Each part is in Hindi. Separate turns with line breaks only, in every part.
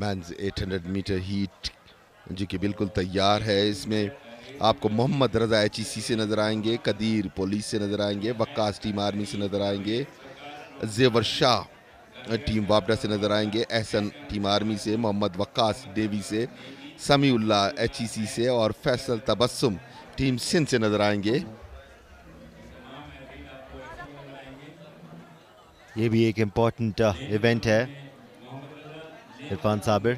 मेंस 800 मीटर हीट जो कि बिल्कुल तैयार है। इसमें आपको मोहम्मद रजा एचईसी से नज़र आएंगे, कदीर पुलिस से नज़र आएंगे, वक्कास टीम आर्मी से नज़र आएंगे, जेवर शाह टीम वापडा से नज़र आएंगे, एहसन टीम आर्मी से, मोहम्मद वक्कास नेवी से, समीउल्लाह एचईसी से और फैसल तबस्सुम टीम सिंध से नज़र आएंगे।
ये भी एक इम्पोर्टेंट इवेंट है। Irfan Sabir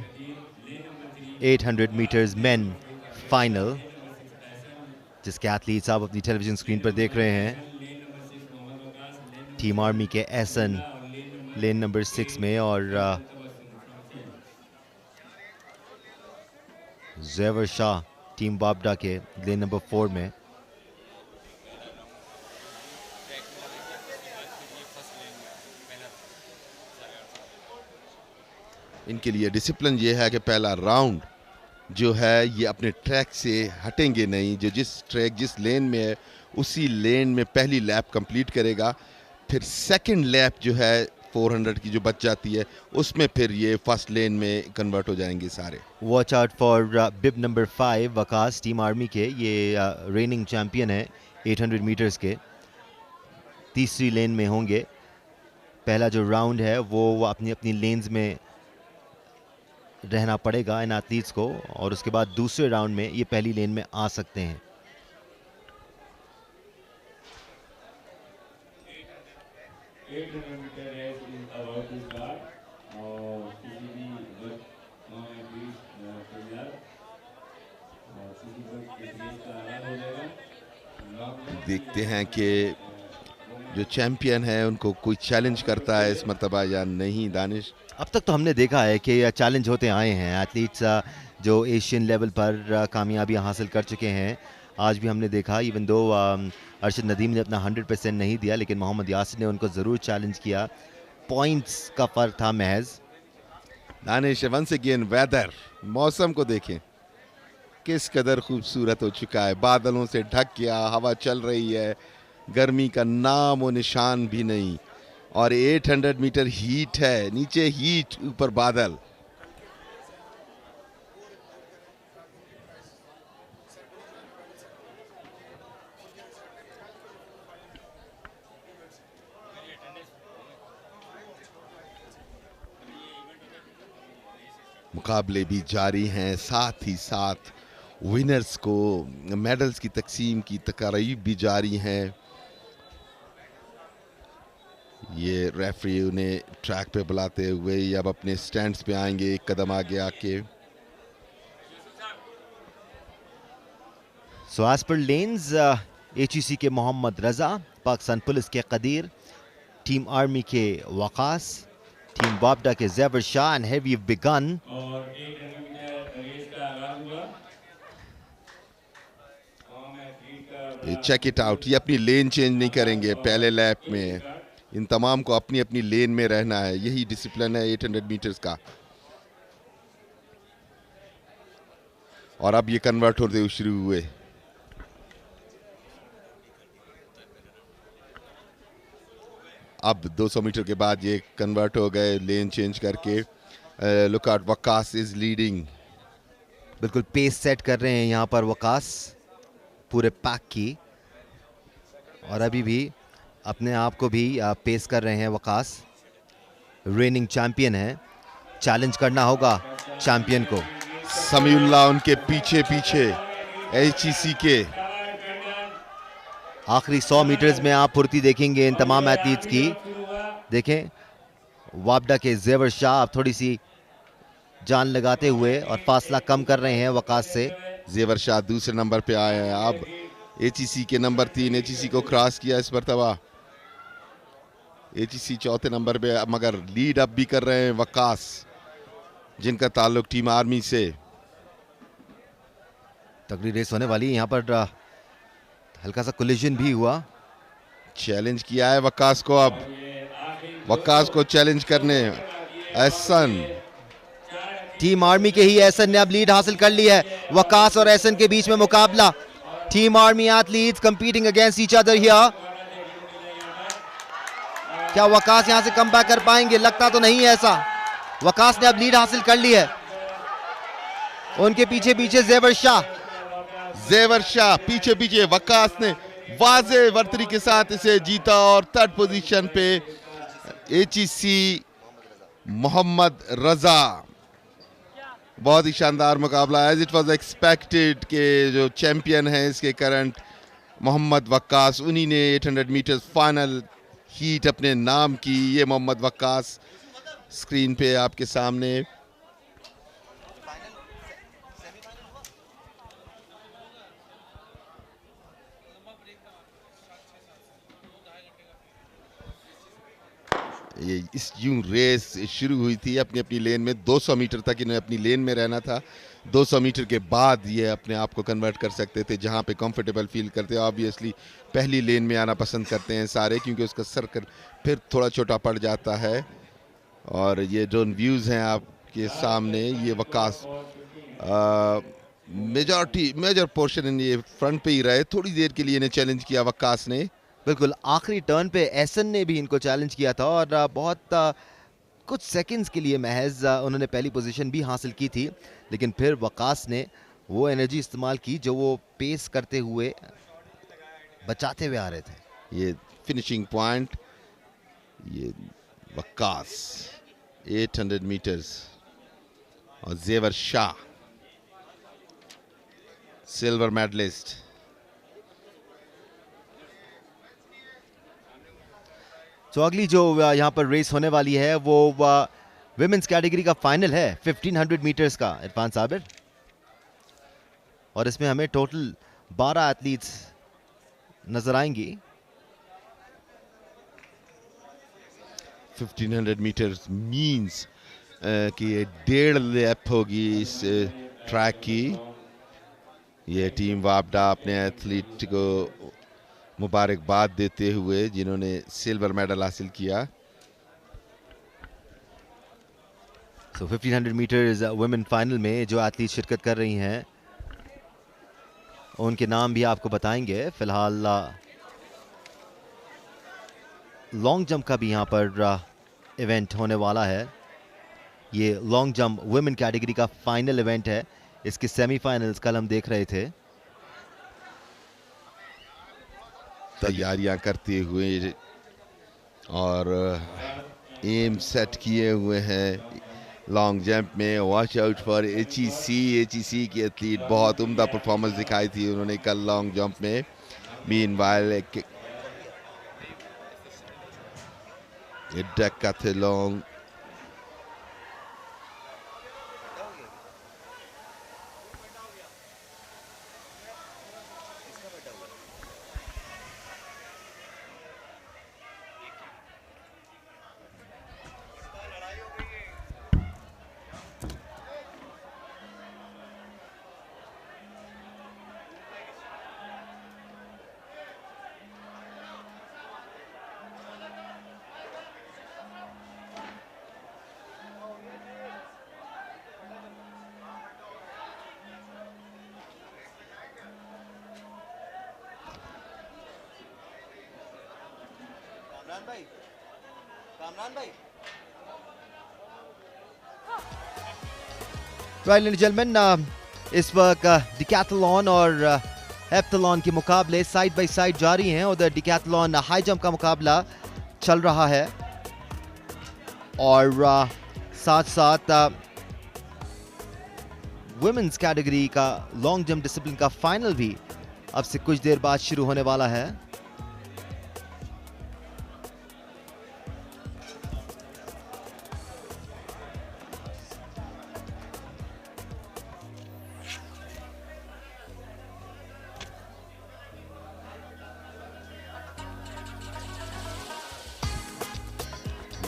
800 metres men final, जिसके एथलीट्स आप अपनी टेलीविजन स्क्रीन पर देख रहे हैं। टीम आर्मी के एहसन लेन नंबर 6 में और ज़ेवर शाह टीम वापडा के लेन नंबर 4 में।
इनके लिए डिसिप्लिन ये है कि पहला राउंड जो है ये अपने ट्रैक से हटेंगे नहीं, जो जिस ट्रैक जिस लेन में है उसी लेन में पहली लैप कंप्लीट करेगा। फिर सेकंड लैप जो है 400 की जो बच जाती है उसमें फिर ये फर्स्ट लेन में कन्वर्ट हो जाएंगे सारे।
Watch out for bib number 5 Waqas team army के, ये रेनिंग चैंपियन है 800 मीटर्स के। तीसरी लेन में होंगे। पहला जो राउंड है वो अपनी अपनी लेन्स में रहना पड़ेगा इन एथलीट्स को, और उसके बाद दूसरे राउंड में ये पहली लेन में आ सकते हैं।
देखते हैं कि जो चैंपियन है उनको कोई चैलेंज करता है इस मरतबा या नहीं। दानिश,
अब तक तो हमने देखा है कि चैलेंज होते आए हैं एथलीट्स जो एशियन लेवल पर कामयाबी हासिल कर चुके हैं। आज भी हमने देखा, इवन दो अरशद नदीम ने अपना 100% नहीं दिया, लेकिन मोहम्मद यासिर ने उनको ज़रूर चैलेंज किया। पॉइंट्स का फ़र्क था महज।
दानिश, वंस अगेन वेदर, मौसम को देखें किस कदर खूबसूरत हो चुका है। बादलों से ढक गया, हवा चल रही है, गर्मी का नाम और निशान भी नहीं। और 800 मीटर हीट है, नीचे हीट ऊपर बादल। मुकाबले भी जारी हैं, साथ ही साथ विनर्स को मेडल्स की तकसीम की तकारीब भी जारी हैं। ये रेफरी उन्हें ट्रैक पे बुलाते हुए अब अपने स्टैंड्स पे आएंगे, एक कदम आगे आके।
So as per lanes, HEC के मोहम्मद रजा, पाकिस्तान पुलिस के कदीर, टीम आर्मी के वकास, टीम वापडा के Zewar Shah, and have we begun.
Check it out, ये अपनी लेन चेंज नहीं करेंगे पहले लैप में। इन तमाम को अपनी अपनी लेन में रहना है, यही डिसिप्लिन है 800 मीटर्स का। और अब ये कन्वर्ट होते हुए शुरू हुए। अब 200 मीटर के बाद ये कन्वर्ट हो गए लेन चेंज करके। Look out, Waqas is leading.
बिल्कुल पेस सेट कर रहे हैं यहाँ पर वकास पूरे पैक की, और अभी भी अपने आप को भी पेस कर रहे हैं वकास। रेनिंग चैंपियन है, चैलेंज करना होगा चैंपियन को।
समीउल्लाह उनके पीछे पीछे एचईसी के।
आखिरी 100 मीटर्स में आप फुर्ती देखेंगे इन तमाम एथलीट्स की। देखें वापडा के ज़ेवर शाह थोड़ी सी जान लगाते हुए और फासला कम कर रहे हैं वकास से।
ज़ेवर शाह दूसरे नंबर पे आए हैं। अब एचईसी के नंबर 3 एचईसी को क्रॉस किया इस मरतबा। एचईसी चौथे नंबर पे, मगर लीड अप भी कर रहे हैं वकास, जिनका ताल्लुक टीम आर्मी से।
तगड़ी रेस होने वाली है यहाँ पर। हल्का सा कोलिजन भी हुआ।
चैलेंज किया है वकास को, अब वकास को चैलेंज करने एहसन।
टीम आर्मी के ही एहसन ने अब लीड हासिल कर ली है। वकास और एहसन के बीच में मुकाबला। Team army athletes competing against each other here. क्या वकास यहां से कमबैक कर पाएंगे? लगता तो नहीं है ऐसा, वकास ने अब लीड हासिल कर ली है। उनके पीछे पीछे जेवर शाह
पीछे पीछे वकास ने वाज़े वर्तरी के साथ इसे जीता और थर्ड पोजीशन पे एचईसी मोहम्मद रजा। बहुत ही शानदार मुकाबला, एज इट वाज एक्सपेक्टेड के जो चैंपियन है इसके करंट मोहम्मद वक्कास, उन्हीं ने 800 मीटर्स फाइनल हीट अपने नाम की। ये मोहम्मद वक्कास स्क्रीन पे आपके सामने। ये इस यूं रेस शुरू हुई थी अपनी अपनी लेन में। 200 मीटर तक इन्हें अपनी लेन में रहना था। 200 मीटर के बाद ये अपने आप को कन्वर्ट कर सकते थे जहां पे कंफर्टेबल फील करते हैं। ऑब्वियसली पहली लेन में आना पसंद करते हैं सारे, क्योंकि उसका सर्कल फिर थोड़ा छोटा पड़ जाता है। और ये जो व्यूज़ हैं आपके सामने, ये वकास मेजर पोर्शन इन ये फ्रंट पे ही रहे। थोड़ी देर के लिए इन्हें चैलेंज किया वकास ने।
बिल्कुल आखिरी टर्न पे एसन ने भी इनको चैलेंज किया था और बहुत कुछ सेकंड्स के लिए महज उन्होंने पहली पोजीशन भी हासिल की थी, लेकिन फिर वकास ने वो एनर्जी इस्तेमाल की जो वो पेस करते हुए बचाते हुए आ रहे थे।
ये फिनिशिंग पॉइंट, ये वकास 800 मीटर्स और जेवर शाह सिल्वर मेडलिस्ट।
तो अगली जो यहाँ पर रेस होने वाली है वो विमेंस कैटेगरी का फाइनल है 1500 मीटर्स का, इरफान साबिर। और इसमें हमें टोटल 12 एथलीट्स नजर आएंगी।
1500 मीटर्स मींस कि ये 1.5 लैप होगी इस ट्रैक की। ये टीम वापडा अपने एथलीट को मुबारकबाद देते हुए जिन्होंने सिल्वर मेडल हासिल किया।
So 1500 मीटर्स वुमेन फाइनल में जो एथलीट शिरकत कर रही हैं उनके नाम भी आपको बताएंगे। फिलहाल लॉन्ग जंप का भी यहाँ पर इवेंट होने वाला है। ये लॉन्ग जंप वुमेन कैटेगरी का फाइनल इवेंट है। इसके सेमीफाइनल्स कल हम देख रहे थे।
तैयारियां करते हुए और एम सेट किए हुए हैं लॉन्ग जंप में। वॉच आउट फॉर एचईसी की एथलीट, बहुत उम्दा परफॉर्मेंस दिखाई थी उन्होंने कल लॉन्ग जंप में। Meanwhile Decathlon
Right, ladies and gentlemen, इस वक्त डिकैथलॉन और हेप्टाथलॉन के मुकाबले साइड बाय साइड जारी हैं। उधर डिकैथलॉन हाई जंप का मुकाबला चल रहा है और साथ साथ वुमेन्स कैटेगरी का लॉन्ग जंप डिसिप्लिन का फाइनल भी अब से कुछ देर बाद शुरू होने वाला है।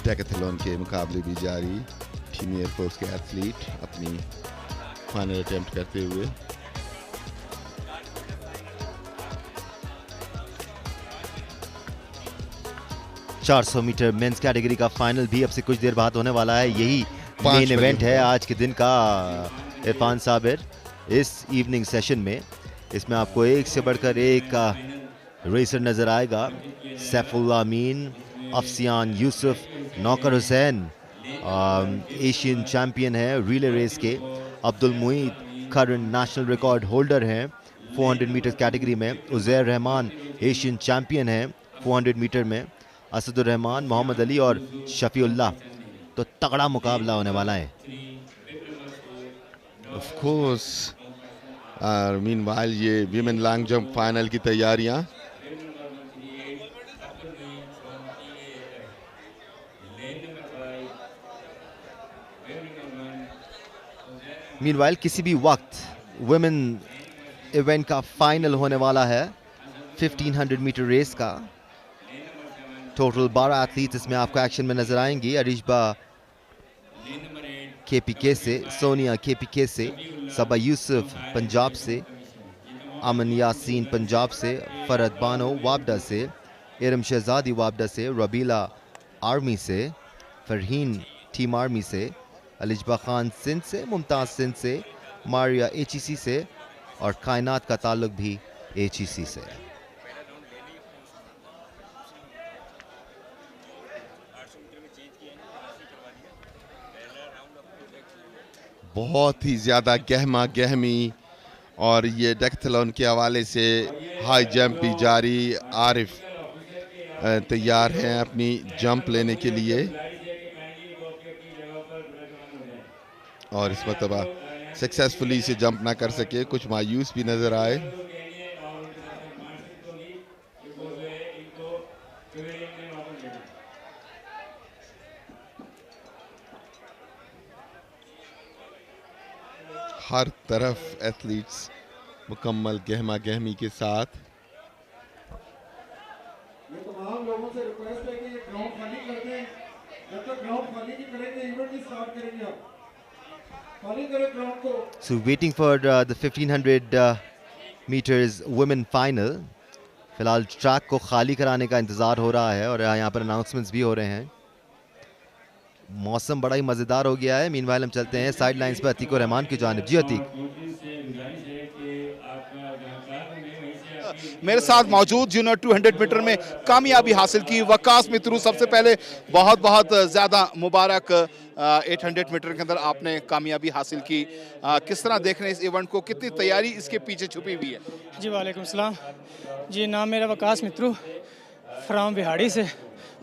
डेकाथलॉन के मुकाबले भी जारी। टीम एयरफोर्स के एथलीट अपनी फाइनल अटेम्प्ट करते हुए।
$400 मीटर मेंस कैटेगरी का फाइनल भी अब से कुछ देर बाद होने वाला है। यही मेन इवेंट है आज के दिन का इरफान साबिर। इस इवनिंग सेशन में इसमें आपको एक से बढ़कर एक रेसर नजर आएगा। सैफुल्लाह अमीन, अफसियान यूसुफ, नौकर हुसैन एशियन चैम्पियन है रिले रेस के। Abdul Moeed current national record holder हैं 400 मीटर कैटेगरी में। उज़ैर रहमान एशियन चैम्पियन है 400 मीटर में। असदुर रहमान, मोहम्मद अली और शफीउल्लाह। तो तगड़ा मुकाबला होने वाला है।
ऑफ कोर्स मीनवाइल ये विमेन लॉन्ग जंप फाइनल की तैयारियां।
मीनवाइल किसी भी वक्त वुमेन इवेंट का फाइनल होने वाला है 1500 मीटर रेस का। टोटल 12 एथलीट्स इसमें आपको एक्शन में नजर आएंगी। अरिशबा केपीके से, सोनिया केपीके से, सबा यूसुफ पंजाब से, अमन यासीन पंजाब से, फरद बानो वाबडा से, इरम शहजादी वाबडा से, रबीला आर्मी से, फरहीन टीम आर्मी से, अलिजबा खान सिंध से, मुमताज़ सिंध से, मारिया एचईसी से और कायनात का ताल्लुक भी एचईसी से।
बहुत ही ज़्यादा गहमा गहमी और ये डेक्थलॉन के हवाले से हाई जंप भी जारी। आरिफ तैयार हैं अपनी जंप लेने के लिए और इस मरतबा सक्सेसफुली से जंप ना कर सके, कुछ मायूस भी नजर आए। हर तरफ एथलीट्स मुकम्मल गहमा गहमी के साथ।
ये तमाम लोगों से रिक्वेस्ट है कि ये ग्राउंड खाली कर दें। जब तक ग्राउंड खाली नहीं करेंगे इवेंट नहीं स्टार्ट करेंगे। आप खाली करें ग्राउंड को।
So waiting for the 1500 meters women final. फिलहाल ट्रैक को खाली कराने का इंतज़ार हो रहा है और यहाँ पर अनाउंसमेंट्स भी हो रहे हैं। मौसम बड़ा ही मज़ेदार हो गया है। मीनवाइल हम चलते हैं साइड लाइंस पर अतीक रहमान की जानिब। जी अतीक।
मेरे साथ मौजूद जूनियर 200 मीटर में कामयाबी हासिल की वकास मित्रू, सबसे पहले बहुत बहुत ज़्यादा मुबारक। 800 मीटर के अंदर आपने कामयाबी हासिल की। किस तरह देख रहे हैं इस इवेंट को, कितनी तैयारी इसके पीछे छुपी हुई है?
जी वालेकुम सलाम जी, नाम मेरा वकास मित्रू, फ्राम बिहाड़ी से,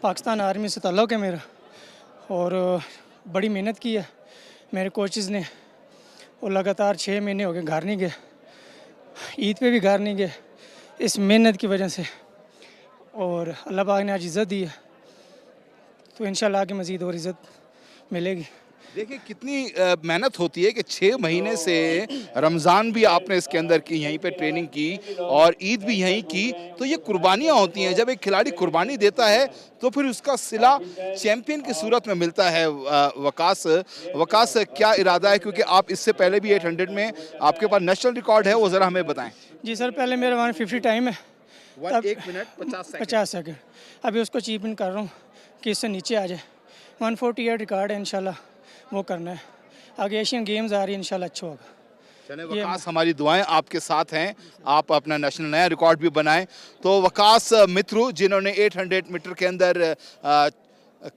पाकिस्तान आर्मी से ताल्लुक़ है मेरा और बड़ी मेहनत की है मेरे कोचेज़ ने और लगातार 6 महीने हो गए घर नहीं गए, ईद पे भी घर नहीं गए इस मेहनत की वजह से और अल्लाह पाक ने आज इज़्ज़त दी है तो इंशाल्लाह आगे मज़ीद और इज़्ज़त मिलेगी।
देखिए कितनी मेहनत होती है कि 6 महीने से रमज़ान भी आपने इसके अंदर की, यहीं पे ट्रेनिंग की और ईद भी यहीं की, तो ये कुर्बानियाँ होती हैं। जब एक खिलाड़ी कुर्बानी देता है तो फिर उसका सिला चैंपियन की सूरत में मिलता है। वकास क्या इरादा है, क्योंकि आप इससे पहले भी 800 में आपके पास नेशनल रिकॉर्ड है, वो ज़रा हमें बताएं।
जी सर, पहले मेरा 150 टाइम है,
1 मिनट 50
सेकंड, अभी उसको अचीवमेंट कर रहा हूँ कि इससे नीचे आ जाए। 148 रिकॉर्ड है, इंशाल्लाह वो करना है। आगे एशियन गेम्स आ रही है, इंशाल्लाह अच्छा होगा।
चले वकास, हमारी दुआएं आपके साथ हैं, आप अपना नेशनल नया रिकॉर्ड भी बनाएं। तो वकास मित्रू जिन्होंने 800 मीटर के अंदर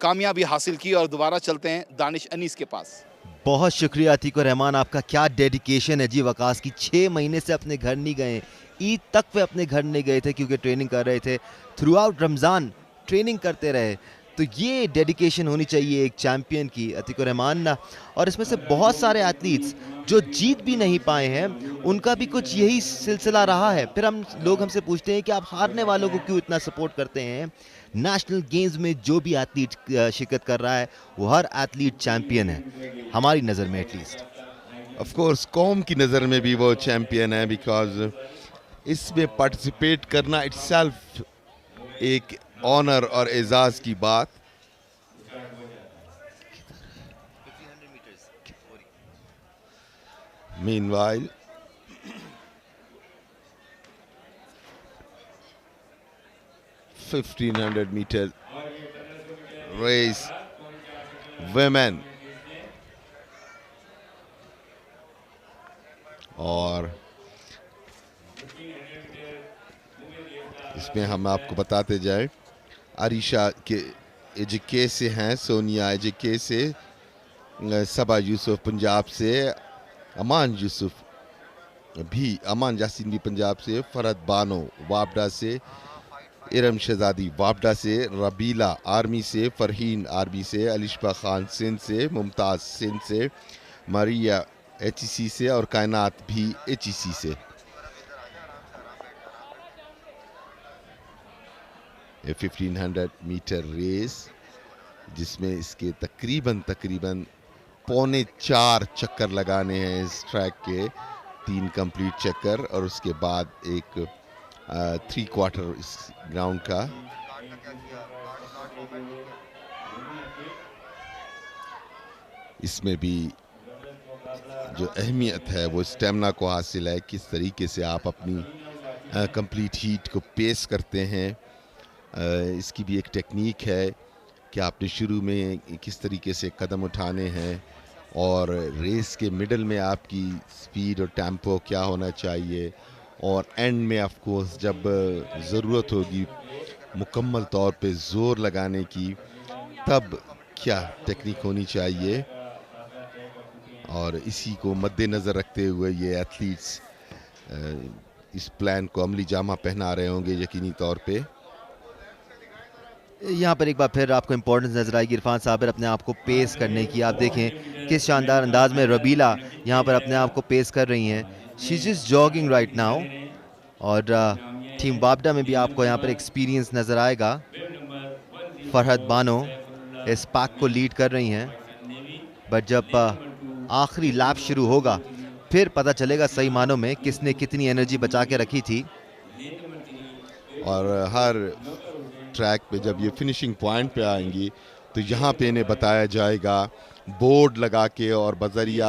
कामयाबी हासिल की, और दोबारा चलते हैं दानिश अनीस के पास।
बहुत शुक्रिया अतीक रहमान, आपका क्या डेडिकेशन है जी वकास की। 6 महीने से अपने घर नहीं गए, ईद तक वे अपने घर नहीं गए थे क्योंकि ट्रेनिंग कर रहे थे। थ्रू आउट रमज़ान ट्रेनिंग करते रहे, तो ये डेडिकेशन होनी चाहिए एक चैम्पियन की, अतीक रहमान। और इसमें से बहुत सारे एथलीट्स जो जीत भी नहीं पाए हैं, उनका भी कुछ यही सिलसिला रहा है। फिर लोग हमसे पूछते हैं कि आप हारने वालों को क्यों इतना सपोर्ट करते हैं। नेशनल गेम्स में जो भी एथलीट शिरकत कर रहा है वो हर एथलीट चैम्पियन है, हमारी नज़र में एटलीस्ट।
ऑफ कोर्स कौम की नज़र में भी वो चैम्पियन है, बिकॉज इसमें पार्टिसिपेट करना इटसेल्फ एक ऑनर और एजाज की बात। मीनवाइल (1500 मीटर रेस वुमेन) और इसमें हम आपको बताते जाए, अरीशा के एजिके से हैं, सोनिया एजिके से, सबा यूसुफ पंजाब से, अमान यूसुफ भी, अमान यासीन भी पंजाब से, फरहत बानो वापडा से, इरम शहजादी वापडा से, रबीला आर्मी से, फरहीन आर्मी से, अलिशबा खान सिंध से, मुमताज़ सिंध से, मारिया HEC से और कायनात भी HEC से। ये 1500 मीटर रेस जिसमें इसके तकरीबन 3.25 चक्कर लगाने हैं इस ट्रैक के, 3 कंप्लीट चक्कर और उसके बाद एक 3/4 इस ग्राउंड का। इसमें भी जो अहमियत है वो स्टेमिना को हासिल है, किस तरीके से आप अपनी कंप्लीट हीट को पेस करते हैं। इसकी भी एक टेक्निक है कि आपने शुरू में किस तरीके से कदम उठाने हैं और रेस के मिडल में आपकी स्पीड और टेम्पो क्या होना चाहिए, और एंड में ऑफ कोर्स जब ज़रूरत होगी मुकम्मल तौर पे ज़ोर लगाने की तब क्या टेक्निक होनी चाहिए। और इसी को मद्देनज़र रखते हुए ये एथलीट्स इस प्लान को अमली जामा पहना रहे होंगे यकीनी तौर पे।
यहाँ पर एक बार फिर आपको इम्पोर्टेंस नजर आएगी इरफान साबिर अपने आप को पेस करने की। आप देखें किस शानदार अंदाज में रबीला यहाँ पर अपने आप को पेस कर रही हैं। She is jogging right now. और टीम वापडा में भी आपको यहाँ पर एक्सपीरियंस नज़र आएगा। फरहत बानो इस पैक को लीड कर रही हैं, बट जब आखिरी लैप शुरू होगा फिर पता चलेगा सही मानों में किसने कितनी एनर्जी बचा के रखी थी।
और हर ट्रैक पे जब ये फिनिशिंग पॉइंट पे आएंगी तो यहाँ पे इन्हें बताया जाएगा बोर्ड लगा के और बजरिया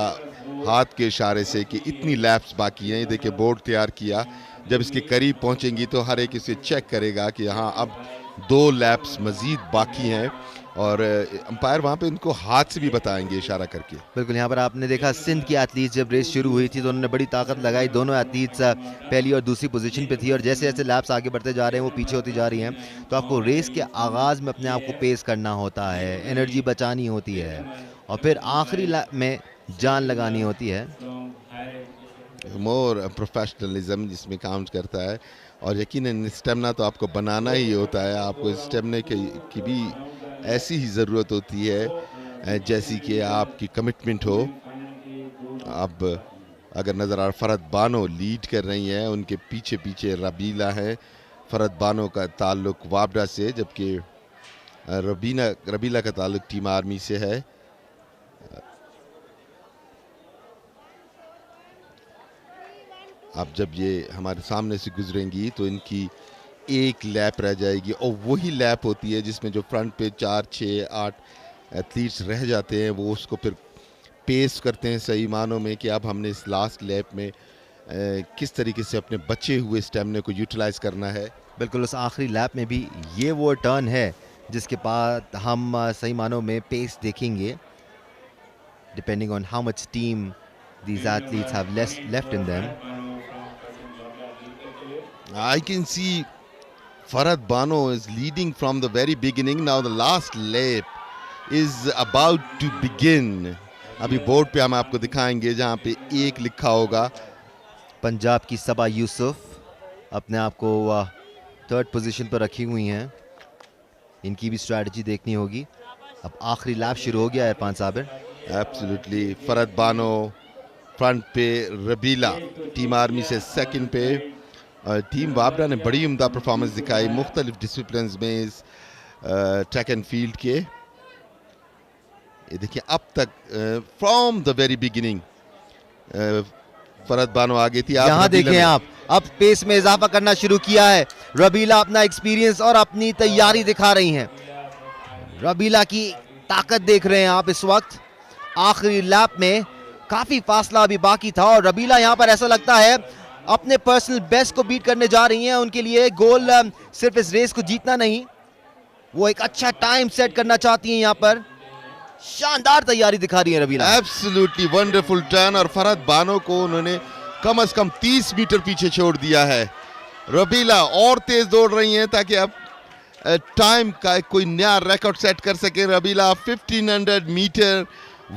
हाथ के इशारे से कि इतनी लैप्स बाकी हैं। ये देखिए बोर्ड तैयार किया, जब इसके करीब पहुँचेंगी तो हर एक इसे चेक करेगा कि हाँ अब 2 लैप्स मज़ीद बाकी हैं, और अंपायर वहाँ पे इनको हाथ से भी बताएंगे इशारा करके।
बिल्कुल, यहाँ पर आपने देखा सिंध की एथलीट्स जब रेस शुरू हुई थी तो उन्होंने बड़ी ताकत लगाई। दोनों एथलीट्स पहली और दूसरी पोजीशन पे थी, और जैसे जैसे लैप्स आगे बढ़ते जा रहे हैं वो पीछे होती जा रही हैं। तो आपको रेस के आगाज़ में अपने आप को पेस करना होता है, एनर्जी बचानी होती है, और फिर आखिरी लैप में जान लगानी होती है।
मोर प्रोफेशनलिज्म जिसमें काउंट करता है, और यकीनन स्टेमिना तो आपको बनाना ही होता है। आपको स्टेमिना की भी ऐसी ही ज़रूरत होती है जैसी कि आपकी कमिटमेंट हो। अब अगर नज़र आ फरहत बानो लीड कर रही हैं, उनके पीछे पीछे रबीला है। फरहत बानो का ताल्लुक वापडा से, जबकि रबीला का ताल्लुक टीम आर्मी से है। अब जब ये हमारे सामने से गुजरेंगी तो इनकी एक लैप रह जाएगी, और वही लैप होती है जिसमें जो फ्रंट पे 4, 6, 8 एथलीट्स रह जाते हैं वो उसको फिर पेस करते हैं सही मानों में कि अब हमने इस लास्ट लैप में किस तरीके से अपने बचे हुए स्टेमिना को यूटिलाइज करना है।
बिल्कुल, उस आखिरी लैप में भी ये वो टर्न है जिसके बाद हम सही मानों में पेस देखेंगे, depending on how much steam these athletes have left in them.
I can see Farhad Bano is leading from the very beginning. Now the last lap is about to begin. अभी बोर्ड पे हम आपको दिखाएंगे जहाँ पे 1 लिखा होगा।
पंजाब की सबा यूसुफ अपने आप को 3rd पोजीशन पर रखी हुई हैं। इनकी भी स्ट्रैटेजी देखनी होगी। अब आखिरी लैप शुरू हो गया है इरफान साबिर।
एब्सोल्युटली, फरहत बानो फ्रंट पे, रबीला टीम आर्मी से 2nd पे। टीम वापडा ने बड़ी उम्दा परफॉर्मेंस दिखाई मुख्तलिफ डिसिप्लिन में इस ट्रैक एंड फील्ड के। ये देखिए अब तक from the very beginning Farhat Bano आगे थी।
यहाँ देखें आप, अब पेस में इजाफा करना शुरू किया है। रबीला अपना एक्सपीरियंस और अपनी तैयारी दिखा रही हैं। रबीला की ताकत देख रहे हैं आप इस वक्त। आखिरी लैप में काफी फासला अभी बाकी था, और रबीला यहाँ पर ऐसा लगता है अपने पर्सनल बेस्ट को बीट करने जा रही हैं। उनके लिए गोल सिर्फ इस रेस को जीतना नहीं, वो एक अच्छा टाइम सेट करना चाहती हैं। यहाँ पर शानदार तैयारी दिखा रही है रबीला।
एब्सोल्युटली वंडरफुल टर्न, और फरहत बानो को उन्होंने कम से कम 30 मीटर पीछे छोड़ दिया है। रबीला और तेज दौड़ रही हैं ताकि अब टाइम का कोई नया रिकॉर्ड सेट कर सके रबीला। 1500 मीटर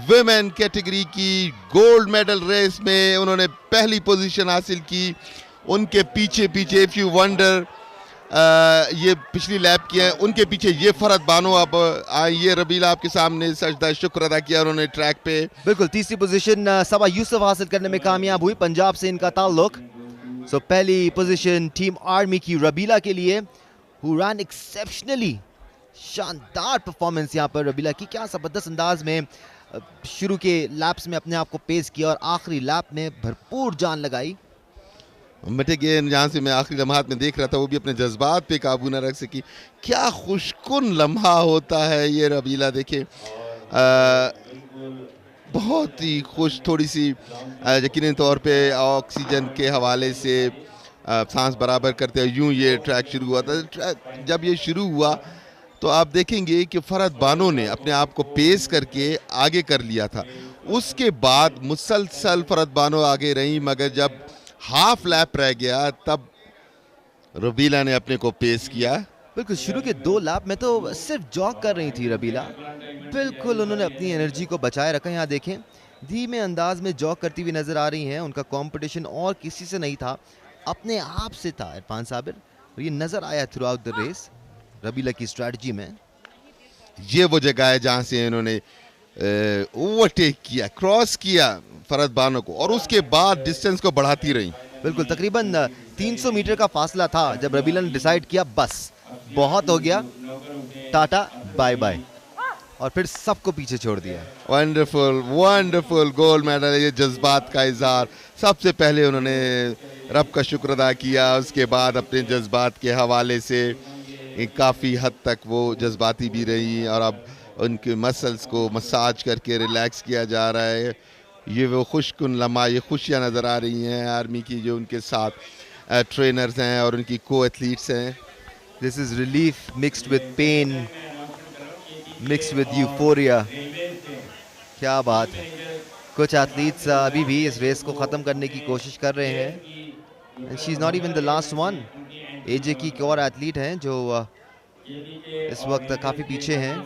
विमेन कैटेगरी की गोल्ड मेडल रेस में उन्होंने पहली पोजीशन हासिल की। उनके पीछे पीछे इफ यू वंडर ये पिछली लैप की है, उनके पीछे ये फरहत बानो अब ये रबीला आपके सामने सजदा शुक्र अदा किया उन्होंने ट्रैक पे।
बिल्कुल तीसरी पोजीशन सबा यूसुफ हासिल करने में कामयाब हुई, पंजाब से इनका ताल्लुक। सो पहली पोजीशन टीम आर्मी की रबीला के लिए, who ran exceptionally, शानदार परफॉर्मेंस यहाँ पर रबीला की। क्या जबरदस्त अंदाज में शुरू के लैप्स में अपने आप को पेश किया और आखिरी लैप में भरपूर जान लगाई।
बट अगेन जहाँ से मैं आखिरी लम्हात में देख रहा था वो भी अपने जज्बात पे काबू ना रख सकी। क्या खुशकुन लम्हा होता है ये रबीला, देखिए बहुत ही खुश, थोड़ी सी यकीनन तौर पे ऑक्सीजन के हवाले से सांस बराबर करते हुए यूं ये ट्रैक शुरू हुआ था। जब ये शुरू हुआ तो आप देखेंगे कि फरहत बानो ने अपने आप को पेश करके आगे कर लिया था। उसके बाद मुसलसल फरहत बानो आगे रही, मगर जब हाफ लैप रह गया तब रबीला ने अपने को पेश किया।
बिल्कुल शुरू के 2 लैप में तो सिर्फ जॉग कर रही थी रबीला, बिल्कुल उन्होंने अपनी एनर्जी को बचाए रखा। यहाँ देखें धीमे अंदाज में जॉग करती हुई नजर आ रही हैं। उनका कंपटीशन और किसी से नहीं था, अपने आप से था इरफान साबिर, और ये नजर आया through out the race Rabeela की स्ट्रैटेजी में।
ये वो जगह है जहां से इन्होंने ओवरटेक किया, क्रॉस किया फरहत बानो को, और उसके बाद डिस्टेंस को बढ़ाती रही।
बिल्कुल तकरीबन 300 मीटर का फासला था जब रबीला ने डिसाइड किया बस बहुत हो गया, टाटा बाय बाय, और फिर सबको पीछे छोड़ दिया।
Wonderful wonderful gold medal. ये जज्बात का इजहार, सबसे पहले उन्होंने रब का शुक्र अदा किया, उसके बाद अपने जज्बात के हवाले से काफ़ी हद तक वो जज्बाती भी रही, और अब उनके मसल्स को मसाज करके रिलैक्स किया जा रहा है। ये वो खुशकुन लम्हा, ये खुशियाँ नज़र आ रही हैं आर्मी की जो उनके साथ ट्रेनर्स हैं और उनकी को एथलीट्स हैं।
This is relief mixed with pain, mixed with euphoria. क्या बात है। कुछ एथलीट्स अभी भी इस रेस को ख़त्म करने की कोशिश कर रहे हैं, and she is not even the last one. AJ की एक और एथलीट हैं जो इस वक्त काफ़ी पीछे हैं।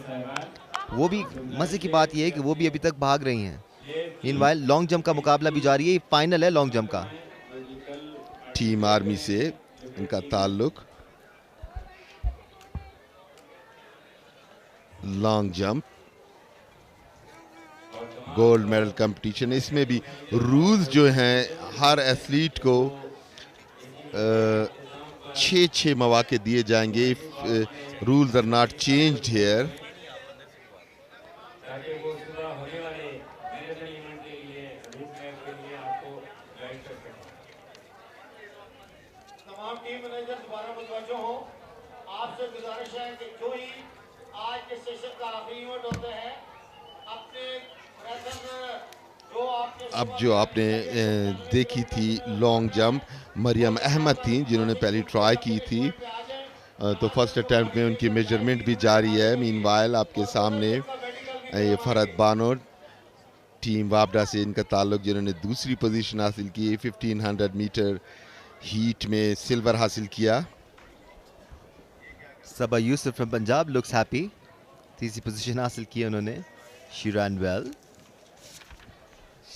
वो भी मज़े की बात यह है कि वो भी अभी तक भाग रही हैं। मीनवाइल लॉन्ग जंप का मुकाबला भी जारी है, ये फाइनल है लॉन्ग जंप का।
टीम आर्मी से इनका ताल्लुक। Long jump gold medal competition, इसमें भी रूल्स जो हैं हर एथलीट को 6 मौके दिए जाएंगे। Rules are not changed here.
तमाम टीम मैनेजर दोबारा मुतवज्जो हो, आपसे गुजारिश है कि जो ही आज के सेशन का आखिरी इवेंट होता है अपने
अब जो आपने देखी थी लॉन्ग जंप, मरियम अहमद थी जिन्होंने पहली ट्राई की थी, तो फर्स्ट अटैम्प्ट में उनकी मेजरमेंट भी जारी है। मीनवाइल आपके सामने ये फरहत बानो टीम वापडा से इनका ताल्लुक, जिन्होंने दूसरी पोजीशन हासिल की, 1500 मीटर हीट में सिल्वर हासिल किया।
Saba Yusuf from Punjab looks happy, तीसरी पोजीशन हासिल की उन्होंने। She run well.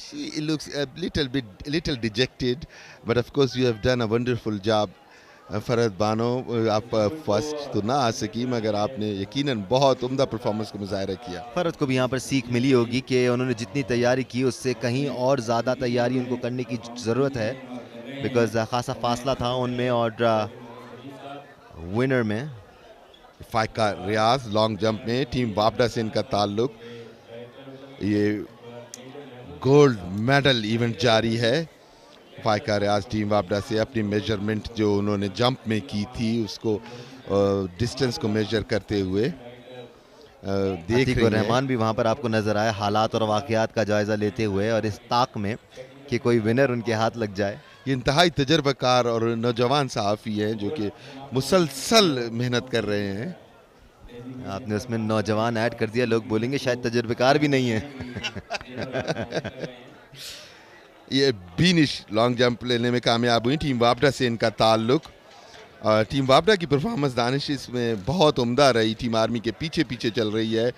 She looks a little dejected, but of course you have done a wonderful job. Farhat Bano, आप फर्स्ट तो ना आ सकी मगर आपने यकीनन बहुत उम्दा परफॉर्मेंस को मुजाहिरा किया।
फरहत को भी यहाँ पर सीख मिली होगी कि उन्होंने जितनी तैयारी की उससे कहीं और ज़्यादा तैयारी उनको करने की ज़रूरत है, बिकॉज खासा फासला था उनमें और विनर में।
फाइका रियाज लॉन्ग जंप में टीम वापडा से इनका ताल्लुक। ये गोल्ड मेडल इवेंट जारी है। फाइका रियाज टीम वापडा से अपनी मेजरमेंट जो उन्होंने जंप में की थी उसको डिस्टेंस को मेजर करते हुए देख रहे हैं।
रहमान भी वहाँ पर आपको नजर आया हालात और वाक़यात का जायजा लेते हुए, और इस ताक में कि कोई विनर उनके हाथ लग जाए।
ये इंतहाई तजर्बाकार और नौजवान सहाफ़ी हैं जो कि मुसलसल मेहनत कर रहे हैं।
आपने उसमें नौजवान ऐड कर दिया, लोग बोलेंगे शायद तजर्बेकार भी नहीं है।
ये बीनिश लॉन्ग जंप लेने में कामयाब हुई, टीम वापडा से इनका ताल्लुक। टीम वापडा की परफॉर्मेंस दानिश इसमें बहुत उम्दा रही। टीम आर्मी के पीछे पीछे चल रही है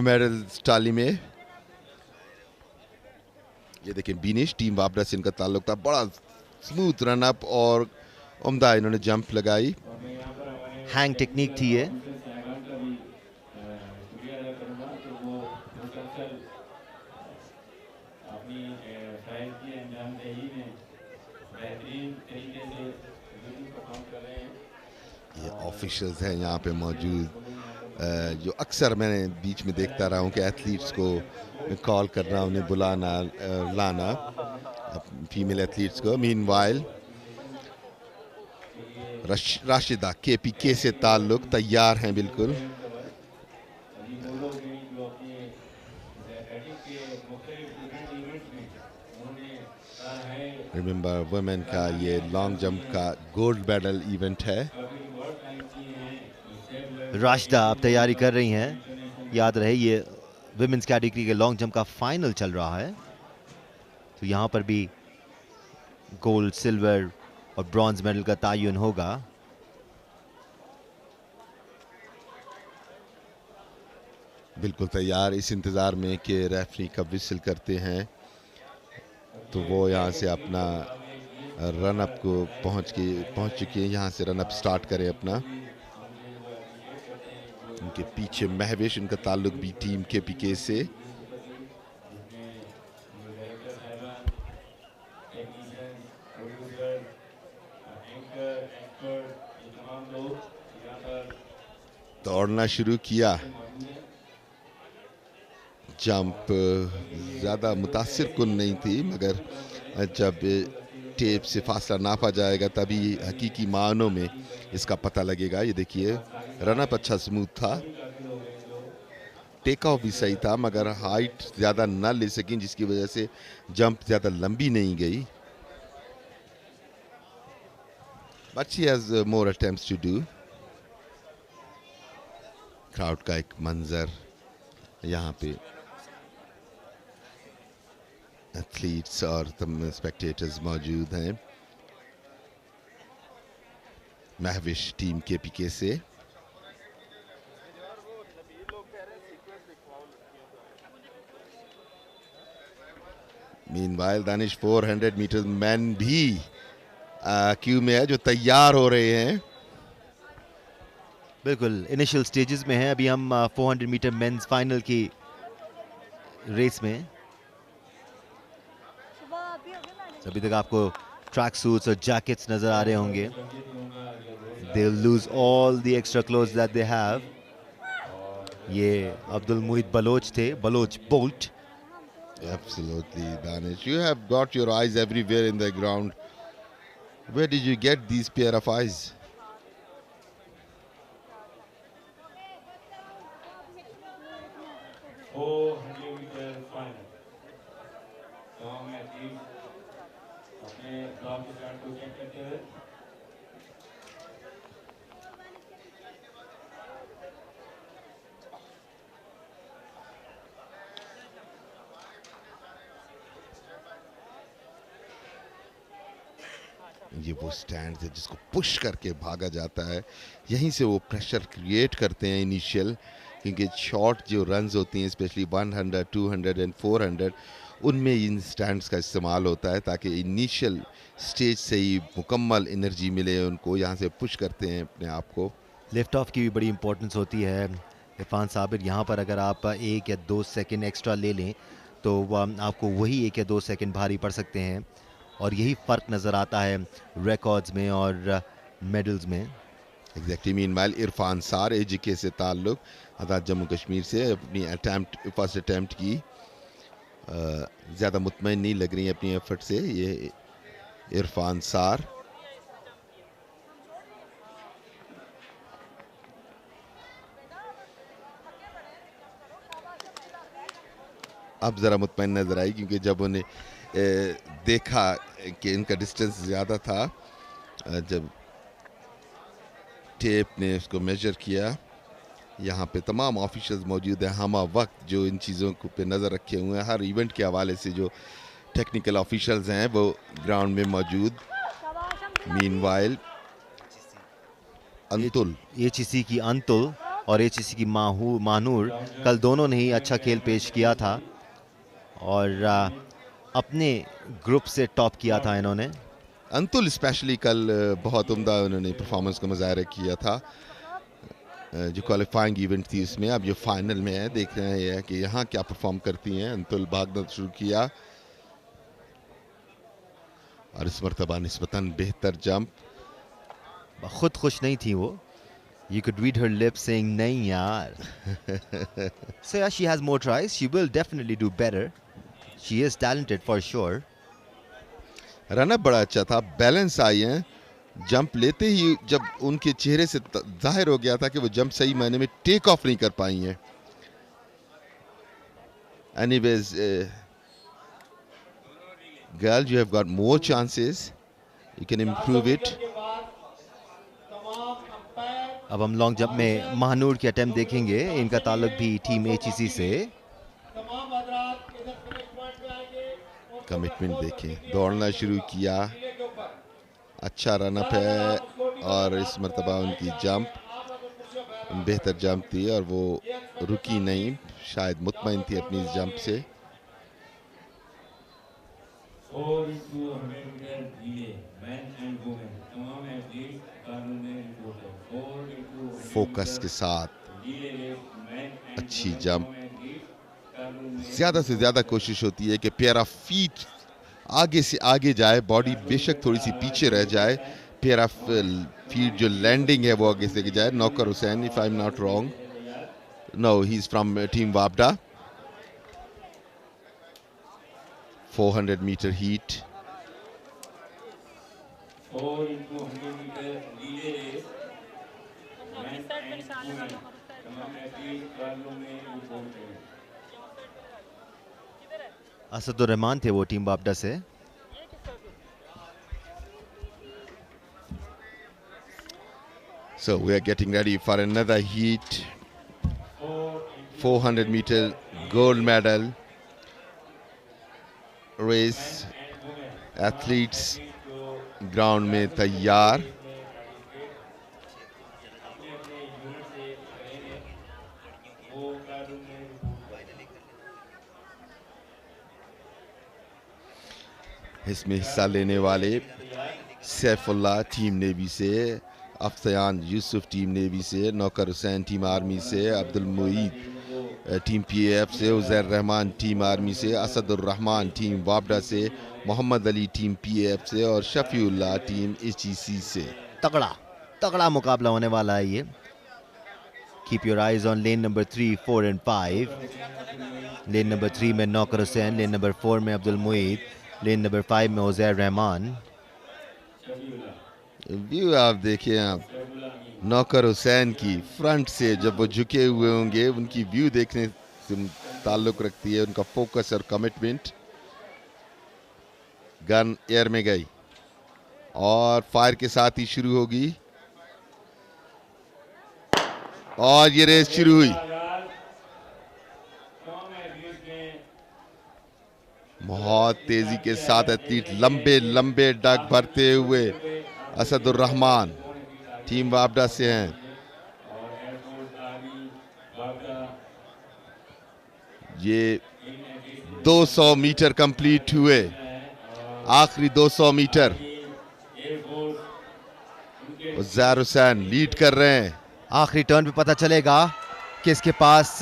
मेडल टाली में। ये देखें बीनिश, टीम वापडा से इनका ताल्लुक था। बड़ा स्मूथ रन अप और उम्दा इन्होंने जंप लगाई।
हैंग टेक्निक थी ये।
ये ऑफिशियल्स हैं यहाँ पे मौजूद, जो अक्सर मैंने बीच में देखता रहा हूँ कि एथलीट्स को कॉल करना, उन्हें बुलाना, लाना फीमेल एथलीट्स को। मीनवाइल राशिदा KPK से ताल्लुक, तैयार हैं बिल्कुल। रिमेंबर वुमेन का ये लॉन्ग जंप का गोल्ड मेडल इवेंट है।
राशिदा आप तैयारी कर रही हैं। याद रहे ये विमेंस कैटेगरी के लॉन्ग जंप का फाइनल चल रहा है, तो यहाँ पर भी गोल्ड, सिल्वर और ब्रॉन्ज मेडल का तयन होगा।
बिल्कुल तैयार, इस इंतज़ार में कि रेफरी कब विसल करते हैं तो वो यहाँ से अपना रन अप को पहुँच चुके हैं। यहाँ से रन अप स्टार्ट करें अपना। उनके पीछे महविश, उनका ताल्लुक भी टीम KPK से। दौड़ना शुरू किया। जंप ज़्यादा मुतासिर कुन नहीं थी, मगर जब टेप से फासला नापा जाएगा तभी हकीकी मानों में इसका पता लगेगा। ये देखिए रन अप अच्छा स्मूथ था, टेक ऑफ भी सही था, मगर हाइट ज़्यादा ना ले सकें जिसकी वजह से जंप ज़्यादा लंबी नहीं गई। But she has more attempts to do. Crowd का एक मंजर यहाँ पे, एथलीट्स और तमाम स्पेक्टेटर्स मौजूद हैं। महविश टीम KPK से। मीनवाइल दानिश 400 मीटर मैन भी क्यू में है, जो तैयार हो रहे हैं।
बिल्कुल इनिशियल स्टेजेस में है अभी हम 400 मीटर मेंस फाइनल की रेस में। अभी तक आपको ट्रैक सूट्स और जैकेट्स नजर आ रहे होंगे। They'll lose all the extra clothes that they have. ये अब्दुल मुईद बलोच थे, Baloch Bolt.
Absolutely, Danish. You have got your eyes everywhere in the ground. Where did you get these pair of eyes? ये वो स्टैंड है जिसको पुश करके भागा जाता है। यहीं से वो प्रेशर क्रिएट करते हैं इनिशियल, क्योंकि शॉर्ट जो रन्स होती हैं स्पेशली 100, 200 एंड 400, उनमें इन स्टैंड्स का इस्तेमाल होता है ताकि इनिशियल स्टेज से ही मुकम्मल एनर्जी मिले उनको। यहाँ से पुश करते हैं अपने आप को।
लिफ्ट ऑफ की भी बड़ी इंपॉर्टेंस होती है इरफान साबिर। यहाँ पर अगर आप 1 या 2 सेकंड एक्स्ट्रा ले लें तो आपको वही 1 या 2 सेकंड भारी पड़ सकते हैं, और यही फ़र्क नज़र आता है रिकॉर्ड्स में और मेडल्स में।
एग्जैक्टली। मीनवाइल इरफान सार AJK से ताल्लुक, आज़ाद जम्मू कश्मीर से, अपनी फर्स्ट अटैम्प्ट की ज़्यादा मुतमईन नहीं लग रही अपनी एफर्ट से ये इरफान सार। अब ज़रा मुतमईन नज़र आई, क्योंकि जब उन्हें देखा कि इनका डिस्टेंस ज़्यादा था, जब टेप ने उसको मेजर किया। यहाँ पे तमाम ऑफिशियल्स मौजूद हैं हमा वक्त, जो इन चीज़ों को पे नज़र रखे हुए हैं। हर इवेंट के हवाले से जो टेक्निकल ऑफिशियल्स हैं वो ग्राउंड में मौजूद। मीनवाइल अंतुल।
एचईसी की अंतुल और एचईसी की मानूर कल दोनों ने ही अच्छा खेल पेश किया था और अपने ग्रुप से टॉप किया था इन्होंने।
अंतुल स्पेशली कल बहुत उम्दा उन्होंने परफॉर्मेंस का मुजाहरा किया था जो क्वालिफाइंग इवेंट थी उसमें। अब ये फाइनल में है, देख रहे हैं कि यहाँ क्या परफॉर्म करती हैं। अंतुल भागना शुरू किया और इस मरतबा निस्बतन बेहतर जंप।
खुद खुश नहीं थी वो। You could read her lips saying नहीं यार। So yeah, she has more tries. She will definitely do better. She is talented for sure.
Run up बड़ा अच्छा था, बैलेंस आई हैं। जंप लेते ही जब उनके चेहरे से जाहिर हो गया था कि वो जंप सही मायने में टेक ऑफ नहीं कर पाई हैं। Anyways, girl, you have got more chances. You can improve it.
अब हम लॉन्ग जंप में महानूर के अटेम्प्ट देखेंगे। इनका ताल्लुक भी टीम एचईसी से।
कमिटमेंट देखें, दौड़ना शुरू किया, अच्छा रनअप है और इस मरतबा उनकी जंप बेहतर जंप थी और वो रुकी नहीं, शायद मुतमईन थी अपनी इस जंप से। फोकस के साथ अच्छी जंप। ज्यादा से ज्यादा कोशिश होती है कि पेयर ऑफ फीट आगे से आगे जाए, बॉडी बेशक थोड़ी सी पीछे रह जाए, पेयर ऑफ फीट जो लैंडिंग है वो आगे से जाए। Naukar Hussain, if I am not wrong, no he is from team वापडा। 400 मीटर हीट।
असदुर रहमान थे वो टीम वापडा से।
So we are getting ready for another heat. 400 meter gold medal race. Athletes ground में तैयार। इसमें हिस्सा लेने वाले सैफुल्लाह टीम नेवी से, अफ्तान यूसुफ टीम नेवी से, नौकर हुसैन टीम आर्मी से, अब्दुल मुईद टीम पीएएफ से, उज़ैर रहमान टीम आर्मी से, असदुर रहमान टीम वापडा से, मोहम्मद अली टीम पीएएफ से और शफीउल्लाह टीम एचईसी से।
तगड़ा मुकाबला होने वाला है ये। Keep your eyes on lane number 3, 4 and 5. Lane number 3 में नौकर हुसैन, lane number 4 में अब्दुल मुईद, लेन नंबर 5 में उज़ैर रहमान।
व्यू आप देखिए, आप नौकर हुसैन की फ्रंट से जब वो झुके हुए होंगे उनकी व्यू देखने से ताल्लुक रखती है उनका फोकस और कमिटमेंट। गन एयर में गई और फायर के साथ ही शुरू होगी और ये रेस शुरू हुई। बहुत तेजी के साथ एथलीट लंबे लंबे डग भरते हुए असदुर रहमान टीम वापडा से हैं। ये 200 मीटर कंप्लीट हुए, आखिरी 200 मीटर। उज़ैर हुसैन लीड कर रहे हैं।
आखिरी टर्न पे पता चलेगा कि इसके पास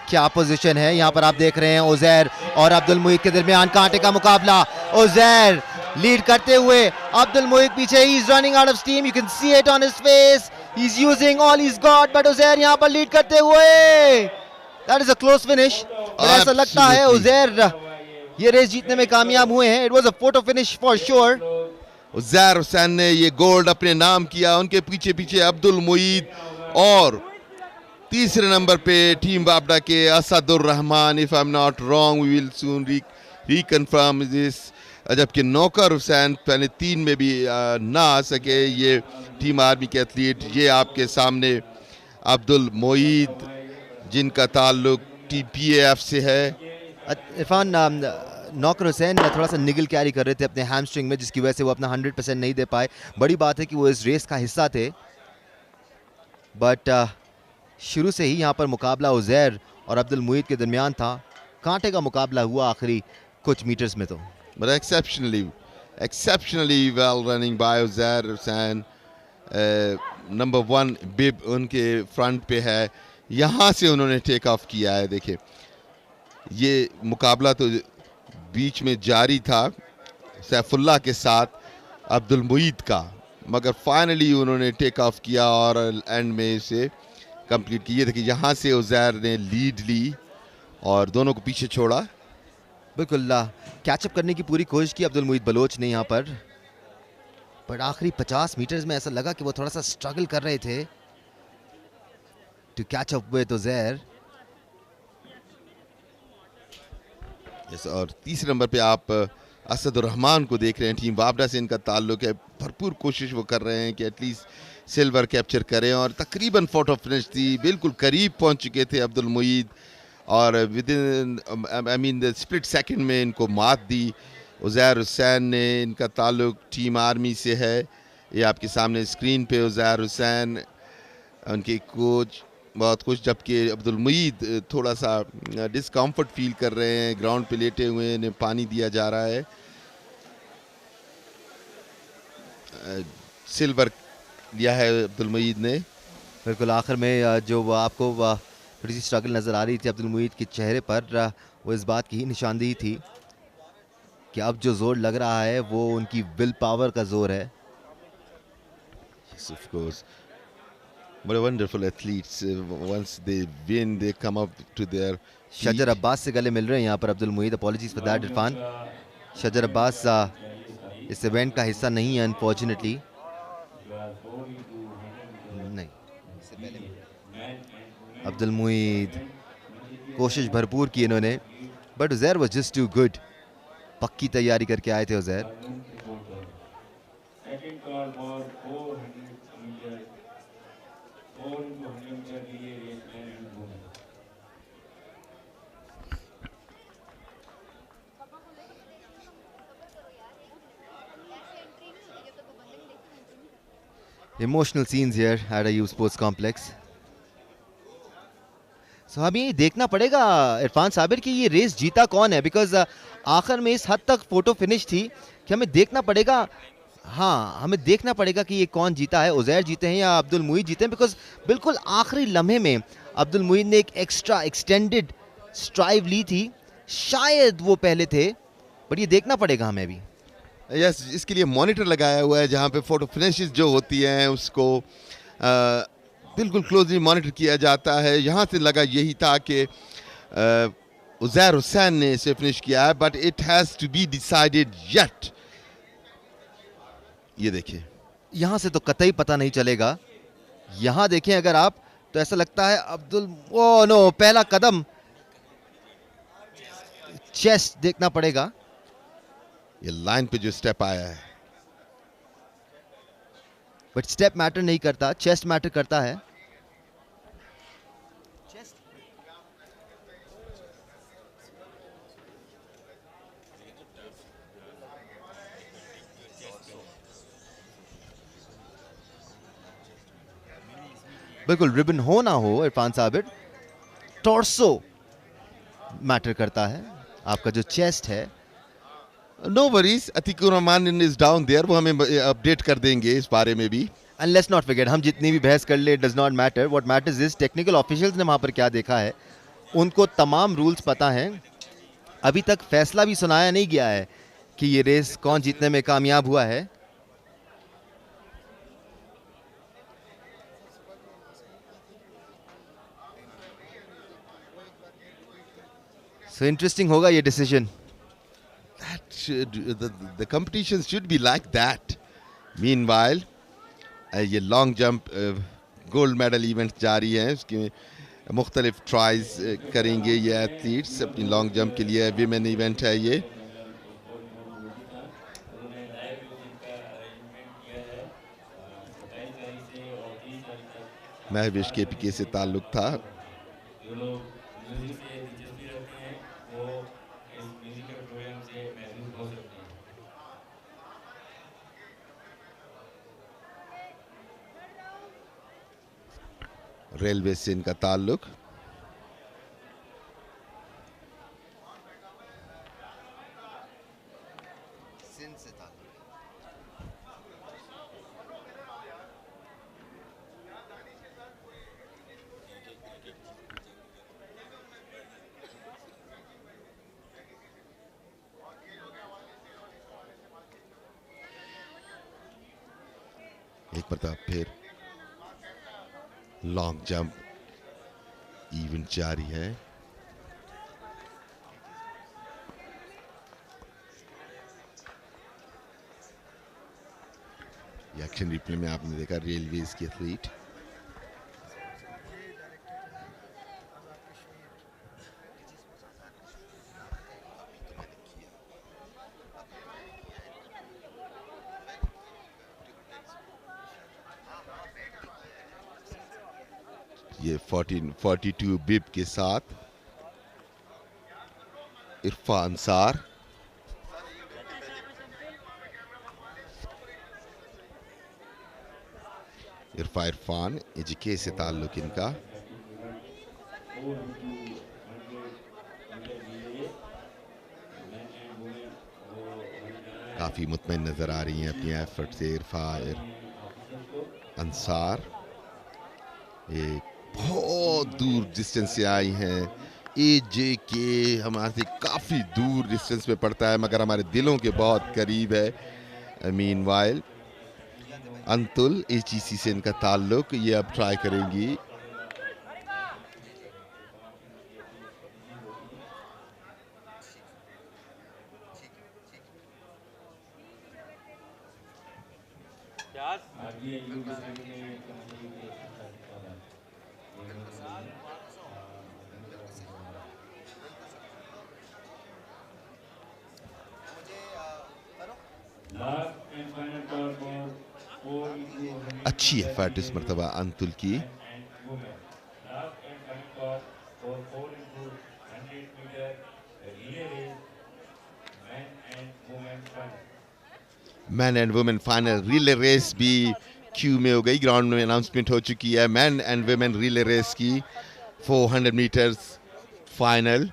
क्या पोजीशन है। यहाँ पर आप देख रहे हैं उज़ैर और अब्दुल मुईद के दरमियान कांटे का मुकाबला। उज़ैर लीड करते हुए, अब्दुल मुईद पीछे। He is running out of steam, you can see it on his face, he is using all he is got, but Uzair यहाँ पर लीड करते हुए। That is a close finish. ऐसा लगता है उज़ैर ये रेस जीतने में कामयाब हुए हैं। It was a photo finish for sure.
Uzair Hussain ने ये गोल्ड अपने नाम किया। उनके पीछे पीछे अब्दुल मुईद और तीसरे नंबर पे टीम वापडा के Asadur Rahman. If I am not wrong, we will soon reconfirm this. जबकि नौकर हुसैन पहले 3 में भी ना आ सके। ये टीम आर्मी के एथलीट, ये आपके सामने अब्दुल मुईद जिनका ताल्लुक टीपीएएफ से है।
इरफान, नौकर हुसैन थोड़ा सा निगल कैरी कर रहे थे अपने हैमस्ट्रिंग में, जिसकी वजह से वो अपना 100% नहीं दे पाए। बड़ी बात है कि वो इस रेस का हिस्सा थे बट शुरू से ही यहाँ पर मुकाबला उज़ैर और अब्दुल मुईद के दरमियान था। कांटे का मुकाबला हुआ आखिरी कुछ मीटर्स में तो।
But exceptionally well running by Uzair Hussain. Number 1 बिब उनके फ्रंट पे है, यहाँ से उन्होंने टेक ऑफ किया है। देखिए ये मुकाबला तो बीच में जारी था सैफुल्लाह के साथ अब्दुल मुईद का, मगर फाइनली उन्होंने टेक ऑफ किया और एंड में इसे कंप्लीट की। ये देखिए यहाँ से उज़ैर ने लीड ली और दोनों को पीछे छोड़ा।
बिल्कुल कैचअप करने की पूरी कोशिश की अब्दुल मुईद बलोच ने यहाँ पर आखिरी 50 मीटर्स में ऐसा लगा कि वो थोड़ा सा स्ट्रगल कर रहे थे to catch up with Uzair.
और तीसरे नंबर पे आप असदुर रहमान को देख रहे हैं। टीम वापडा से इनका ताल्लुक है। भरपूर कोशिश वो कर रहे हैं कि एटलीस्ट सिल्वर कैप्चर करें और तकरीबन फोटो फिनिश थी, बिल्कुल करीब पहुंच चुके थे अब्दुल मुईद और with in the split second में इनको मात दी। उज़ैर हुसैन ने, इनका ताल्लुक टीम आर्मी से है। ये आपके सामने स्क्रीन पे उज़ैर हुसैन, उनके कोच बहुत खुश, जबकि अब्दुल मुईद थोड़ा सा डिस्कम्फर्ट फील कर रहे हैं। ग्राउंड पे लेटे हुए इन्हें पानी दिया जा रहा है। सिल्वर लिया है अब्दुल मुईद ने।
बिल्कुल आखिर में जो आपको थोड़ी सी स्ट्रगल नज़र आ रही थी अब्दुल मुईद के चेहरे पर, वो इस बात की ही निशानदेही थी कि अब जो जोर लग रहा है वो उनकी विल पावर का जोर है।
Yes, of course. What a wonderful athletes. Once they win, they come up to their feet.
शजर अब्बास से गले मिल रहे हैं यहाँ पर Abdul Muid. Apologies for that Irfan. Shajar Abbas इस इवेंट का हिस्सा नहीं है अनफॉर्चुनेटली। नहीं, इससे पहले अब्दुल मुईद कोशिश भरपूर की इन्होंने, but Uzair was just too good. पक्की तैयारी करके आए थे Uzair. Emotional scenes here at a youth sports complex. So हमें देखना पड़ेगा इरफान साबिर कि ये रेस जीता कौन है, बिकॉज आखिर में इस हद तक फोटो फिनिश थी कि हमें देखना पड़ेगा। हाँ, हमें देखना पड़ेगा कि ये कौन जीता है, उज़ैर जीते हैं या अब्दुल मुईद जीते हैं, बिकॉज बिल्कुल आखिरी लम्हे में अब्दुल मुईद ने एक एक्स्ट्रा एक्सटेंडेड स्ट्राइव ली थी, शायद वो पहले थे, बट ये देखना पड़ेगा हमें भी।
यस, इसके लिए मॉनिटर लगाया हुआ है जहाँ पे फोटो फिनिशेस जो होती हैं उसको बिल्कुल क्लोजली मॉनिटर किया जाता है। यहाँ से लगा यही था कि उज़ैर हुसैन ने इसे फिनिश किया है, but it has to be decided yet. ये देखिए,
यहाँ से तो कतई पता नहीं चलेगा। यहाँ देखें अगर आप तो ऐसा लगता है अब्दुल, ओ नो, पहला कदम चेस्ट देखना पड़ेगा।
ये लाइन पे जो स्टेप आया है,
बट स्टेप मैटर नहीं करता, चेस्ट मैटर करता है। बिल्कुल, रिबन हो ना हो इरफान साबिर, टॉर्सो मैटर करता है, आपका जो चेस्ट है।
No worries, Atiqur Rehman is down there, वो हमें अपडेट कर देंगे इस बारे में भी।
एंड लेट्स नॉट फॉरगेट, हम जितनी भी बहस कर ले, does not matter, what matters is technical officials ने वहां पर क्या देखा है, उनको तमाम रूल्स पता हैं। अभी तक फैसला भी सुनाया नहीं गया है कि ये रेस कौन जीतने में कामयाब हुआ है। सो इंटरेस्टिंग होगा ये decision.
That should, the competitions should be like that. Meanwhile, ये long jump gold medal event जारी है, उसके मुख्तलिफ ट्राइज करेंगे ये एथलीट्स अपनी लॉन्ग जंप के लिए। विमेन इवेंट है ये। महविश KPK से ताल्लुक था। रेलवे से इनका ताल्लुक। एक मरतबा फिर लॉन्ग जंप इवेंट जारी है। एक्शन रिप्ले में आपने देखा रेलवेज के एथलीट। ये 42 बिब के साथ इरफान सार। इरफान एजीके से ताल्लुक इनका। काफी मुतमईन नजर आ रही हैं अपनी एफर्ट से इरफान अंसार। एक बहुत दूर डिस्टेंस से आई हैं। एजेके हमारे से काफी दूर डिस्टेंस पे पड़ता है मगर हमारे दिलों के बहुत करीब है। मीनवाइल अंतुल एचईसी से इनका ताल्लुक। ये अब ट्राई करेंगी अच्छी एफर्ट इस मरतबा अंतुल की। Men and women final relay race भी क्यू में हो गई। ग्राउंड में अनाउंसमेंट हो चुकी है men and women relay race की 400 मीटर्स फाइनल।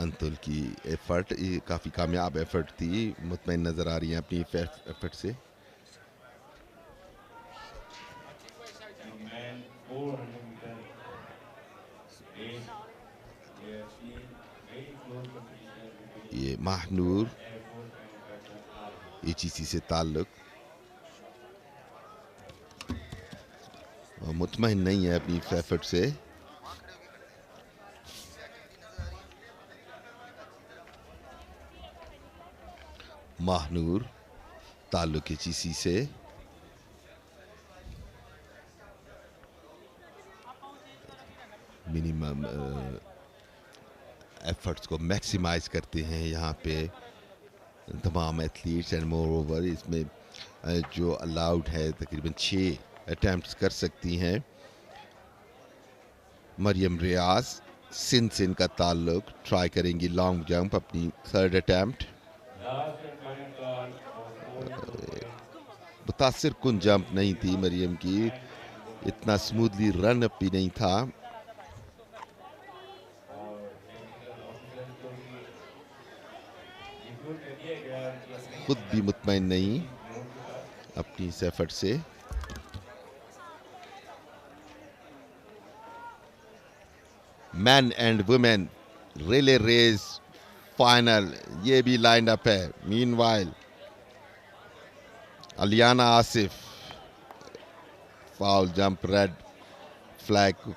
अंतुल की एफर्ट काफी कामयाब एफर्ट थी। मुतमईन नजर आ रही हैं अपनी एफर्ट से। ये महानूर एचईसी से ताल्लुक। मुतमईन नहीं है अपनी एफर्ट से। महानूर ताल्लुक एचईसी से। मिनिमम एफर्ट्स को मैक्सिमाइज करते हैं यहाँ पे तमाम एथलीट्स एंड मोर ओवर इसमें जो अलाउड है तकरीबन 6 अटैम्प्ट्स कर सकती हैं। मरियम रियाज सिंध से इनका ताल्लुक। ट्राई करेंगी लॉन्ग जंप अपनी 3rd अटैम्प्ट। मुतासिर कुन जंप नहीं थी मरियम की। इतना स्मूथली रन अप भी नहीं था। खुद भी मुतमईन नहीं अपनी इस एफर्ट से। Men and women relay race final ये भी लाइन अप है। Meanwhile Aliana Asif foul jump red flag को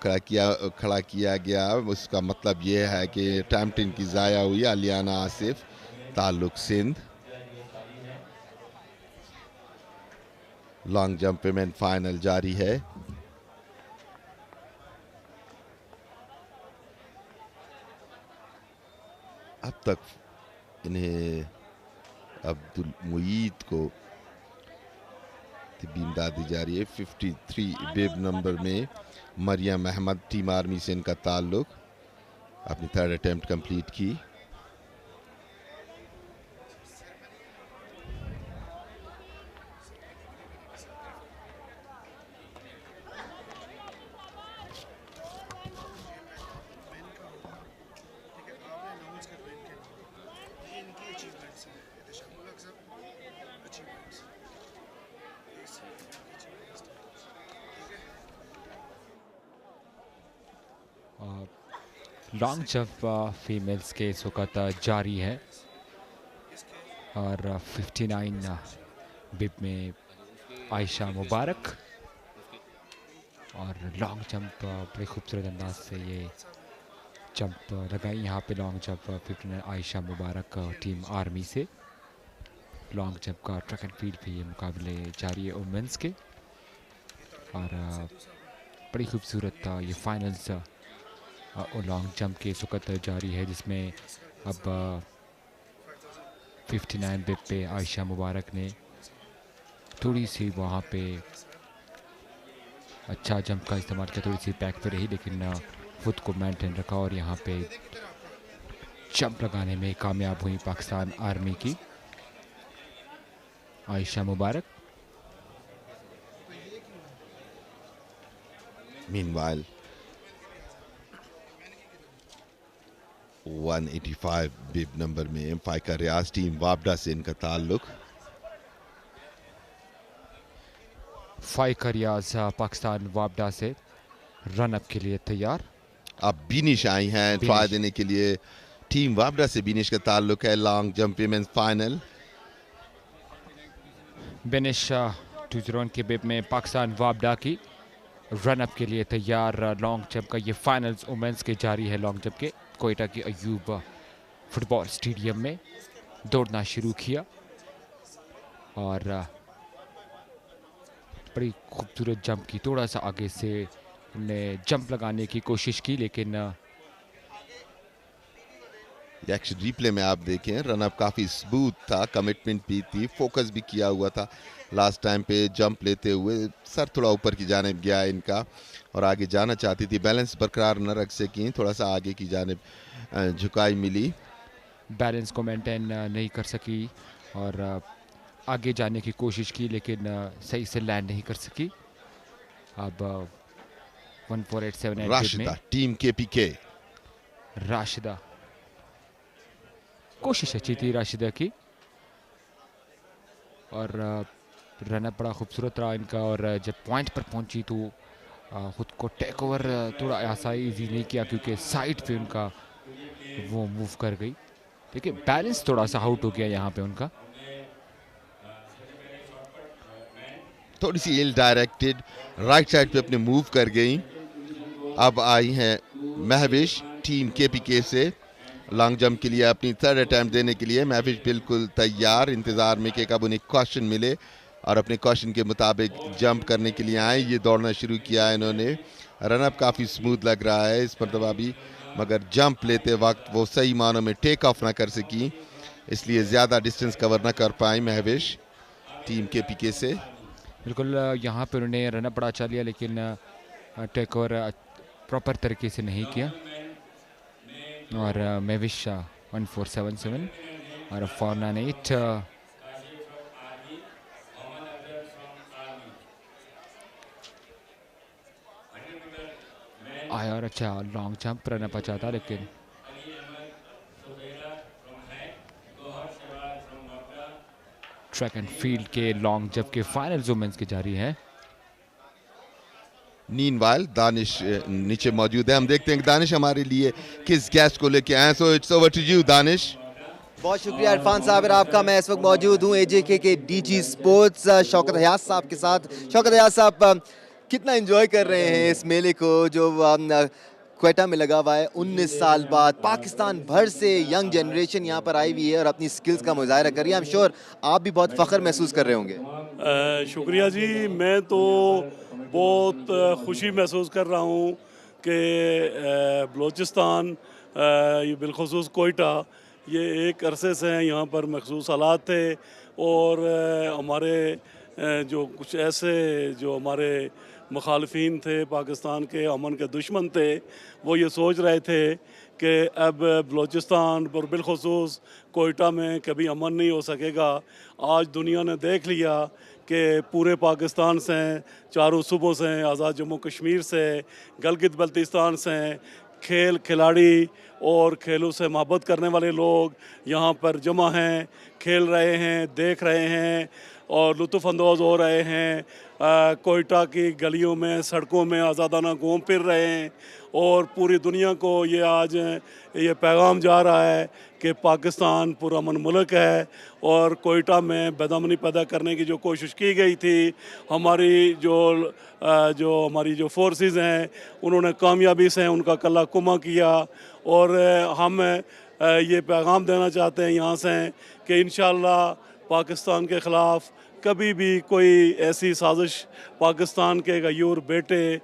खड़ा किया गया। उसका मतलब ये है कि अटैम्प्ट इनकी ज़ाया हुई। अलियाना आसिफ ताल्लुक Sindh. Long jump women final जारी है। अब तक इन्हें अब्दुल मुईद को तरतीब इमदाद दी जा रही है। 53 बिब नंबर में मरियम अहमद टीम आर्मी से इनका ताल्लुक। अपनी थर्ड अटेम्प्ट कंप्लीट की।
लॉन्ग जंप फीमेल्स के इस वक्त जारी है और 59 बिब में आयशा मुबारक और लॉन्ग जंप बड़े खूबसूरत अंदाज से ये जंप लगाई यहाँ पे। लॉन्ग जंप 59 आयशा मुबारक टीम आर्मी से। लॉन्ग जंप का ट्रैक एंड फील्ड पे ये मुकाबले जारी है वुमेंस के और बड़ी खूबसूरत ये फाइनल्स लॉन्ग जंप के इस वक्त जारी है, जिसमें अब 59 बिप पे आयशा मुबारक ने थोड़ी सी वहाँ पे अच्छा जंप का इस्तेमाल किया, थोड़ी सी बैक पे रही लेकिन खुद को मेंटेन रखा और यहाँ पे जंप लगाने में कामयाब हुई पाकिस्तान आर्मी की आयशा मुबारक।
मीनवाइल 185 बिब नंबर में फाइका रियाज टीम वापडा से इनका ताल्लुक।
फाइका रियाज पाकिस्तान वापडा से रन अप के लिए तैयार।
अब बिनिश आई हैं ट्राई देने के लिए। टीम वापडा से बिनिश का ताल्लुक है। Long jump women's final.
बिनिश 201 के बिब में पाकिस्तान वापडा की रन अप के लिए तैयार। लॉन्ग जंप का ये फाइनल्स वुमेंस के जारी है। लॉन्ग जंप के कोयटा की अयूब फुटबॉल स्टेडियम में दौड़ना शुरू किया और बड़ी खूबसूरत जंप की। थोड़ा सा आगे से उन्होंने जंप लगाने की कोशिश की लेकिन
एक्शन रिप्ले में आप देखें रनअप काफी स्मूथ था, कमिटमेंट भी थी, फोकस भी किया हुआ था। लास्ट टाइम पे जंप लेते हुए सर थोड़ा ऊपर की जानिब गया इनका और आगे जाना चाहती थी, बैलेंस बरकरार न रख सकी, थोड़ा सा आगे की जानिब झुकाई मिली,
बैलेंस को मेंटेन नहीं कर सकी और आगे जाने की कोशिश की लेकिन सही से लैंड नहीं कर सकी। अब 1487
राशिदा टीम केपीके।
राशिदा कोशिश अच्छी थी राशिदा की और रनअप बड़ा खूबसूरत रहा इनका और जब पॉइंट पर पहुंची तो खुद को टेक ओवर थोड़ा ऐसा इजी नहीं किया क्योंकि साइड पे उनका वो मूव कर गई। देखिए बैलेंस थोड़ा सा आउट हो गया यहाँ पे उनका।
थोड़ी सी इल डायरेक्टेड राइट साइड पे अपने मूव कर गई। अब आई हैं महविश टीम केपीके से लॉन्ग जंप के लिए अपनी थर्ड अटैम्प्ट देने के लिए। महविश बिल्कुल तैयार, इंतजार में कि कब उन्हें क्वेश्चन मिले और अपने क्वेश्चन के मुताबिक जंप करने के लिए आए। ये दौड़ना शुरू किया है इन्होंने। रनअप काफ़ी स्मूथ लग रहा है इस मरतबा भी, मगर जंप लेते वक्त वो सही मानों में टेक ऑफ ना कर सकी, इसलिए ज़्यादा डिस्टेंस कवर ना कर पाई महविश टीम केपीके से।
बिल्कुल यहाँ पे उन्होंने रनअप बड़ा अच्छा लिया लेकिन टेक ओवर प्रॉपर तरीके से नहीं किया और महविश 1477 और 498 आया और अच्छा लॉन्ग जंप रनअप अच्छा था लेकिन ट्रैक एंड फील्ड के लॉन्ग जंप के फाइनल वुमेन्स के जारी हैं।
मीनवाइल दानिश नीचे मौजूद है। हम देखते हैं कि दानिश हमारे लिए किस गेस्ट को लेके आए। So it's over to you Danish.
बहुत शुक्रिया इरफान साहब आपका। मैं इस वक्त मौजूद हूँ एजेके के डीजी स्पोर्ट्स शौकत हयात साहब के साथ। शौकत हयात साहब कितना एंजॉय कर रहे हैं इस मेले को जो क्वेटा में लगा हुआ है। 19 साल बाद पाकिस्तान भर से यंग जनरेशन यहाँ पर आई हुई है और अपनी स्किल्स का मुजाहरा कर रही है। आई एम श्योर आप भी बहुत फ़ख्र महसूस कर रहे होंगे।
शुक्रिया जी, मैं तो बहुत खुशी महसूस कर रहा हूँ कि बलूचिस्तान ये बिलखसूस कोयटा ये एक अरसे से यहाँ पर मखसूस हालात थे और हमारे जो कुछ ऐसे जो हमारे मुखालफिन थे, पाकिस्तान के अमन के दुश्मन थे, वो ये सोच रहे थे कि अब बलूचिस्तान और बिलखुसूस कोयटा में कभी अमन नहीं हो सकेगा। आज दुनिया ने देख लिया कि पूरे पाकिस्तान से, चारों सूबों से, आज़ाद जम्मू कश्मीर से, गिलगित बल्तिस्तान से खेल खिलाड़ी और खेलों से मोहब्बत करने वाले लोग यहाँ पर जमा हैं, खेल रहे हैं, देख रहे हैं और लुत्फ़अंदोज़ हो रहे हैं। कोयटा की गलियों में, सड़कों में आज़ादाना घूम फिर रहे हैं और पूरी दुनिया को ये आज ये पैगाम जा रहा है कि पाकिस्तान पुरअमन मुल्क है और कोयटा में बेदमनी पैदा करने की जो कोशिश की गई थी, हमारी जो हमारी जो फोर्सेस हैं उन्होंने कामयाबी से उनका कल्ला कुमा किया। और हम ये पैगाम देना चाहते हैं यहाँ से कि इंशाअल्लाह पाकिस्तान के ख़िलाफ़ कभी भी कोई ऐसी साजिश पाकिस्तान के गयूर बेटे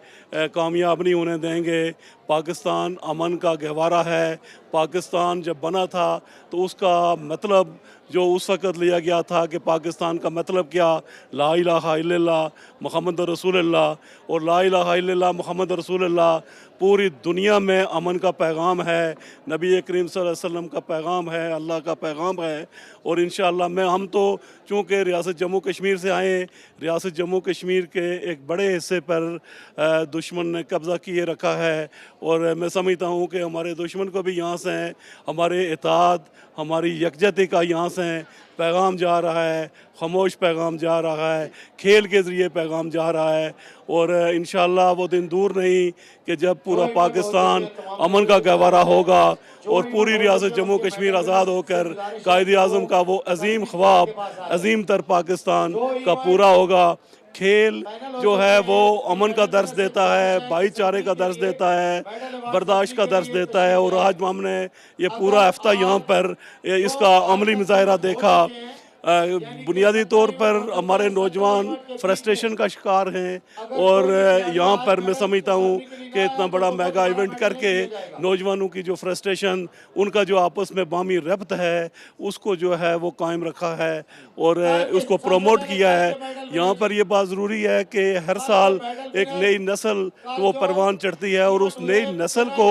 कामयाब नहीं होने देंगे। पाकिस्तान अमन का गहवारा है। पाकिस्तान जब बना था तो उसका मतलब जो उस वक़्त लिया गया था कि पाकिस्तान का मतलब क्या, ला इलाहा इल्लल्लाह मुहम्मद रसूलुल्लाह, और ला इलाहा इल्लल्लाह मुहम्मद रसूलुल्लाह पूरी दुनिया में अमन का पैगाम है, नबी करीम सल्लल्लाहु अलैहि वसल्लम का पैगाम है, अल्लाह का पैगाम है। और इंशाअल्लाह हम तो चूँकि रियासत जम्मू कश्मीर से आए, रियासत जम्मू कश्मीर के एक बड़े हिस्से पर दुश्मन ने कब्ज़ा किए रखा है और मैं समझता हूँ कि हमारे दुश्मन को भी यहाँ से हमारे इत्तेहाद, हमारी यकजहती का यहाँ से पैगाम जा रहा है, खामोश पैगाम जा रहा है, खेल के ज़रिए पैगाम जा रहा है। और इंशाअल्लाह वो दिन दूर नहीं कि जब पूरा पाकिस्तान अमन का गहवारा होगा और पूरी रियासत जम्मू कश्मीर आज़ाद होकर कायद आज़म का वो अजीम ख्वाब, अजीम तर पाकिस्तान का पूरा होगा। खेल जो है वो अमन का दर्स देता है, भाईचारे का दर्स देता है, बर्दाश्त का दर्स देता है। और आज हमने ये पूरा हफ्ता यहाँ पर इसका अमली मुजाहरा देखा। बुनियादी तौर पर हमारे नौजवान फ्रस्ट्रेशन का शिकार हैं और यहाँ पर मैं समझता हूँ कि इतना बड़ा मेगा इवेंट करके नौजवानों की जो फ्रस्ट्रेशन, उनका जो आपस में बामी रब्त है, उसको जो है वो कायम रखा है और उसको प्रमोट किया है। यहाँ पर ये बात ज़रूरी है कि हर साल एक नई नस्ल वो परवान चढ़ती है और उस नई नस्ल को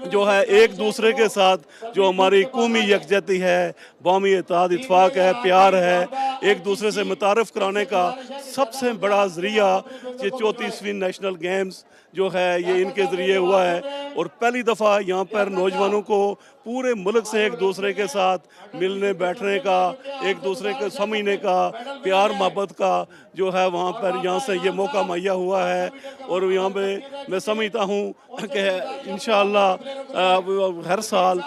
जो है एक दूसरे के साथ जो हमारी कौमी यकजहती है, बामी इत्तेहाद इत्तफाक है, प्यार है, एक दूसरे से मुतारफ़ कराने का सबसे बड़ा ज़रिया ये 34वीं नेशनल गेम्स जो है ये इनके ज़रिए हुआ है। और पहली दफ़ा यहाँ पर नौजवानों को पूरे मुल्क से एक दूसरे के साथ मिलने बैठने का, एक दूसरे को समझने का, प्यार मोहब्बत का जो है वहाँ पर यहाँ से ये मौका मुहैया हुआ है। और यहाँ पे मैं समझता हूँ कि इंशाअल्लाह हर साल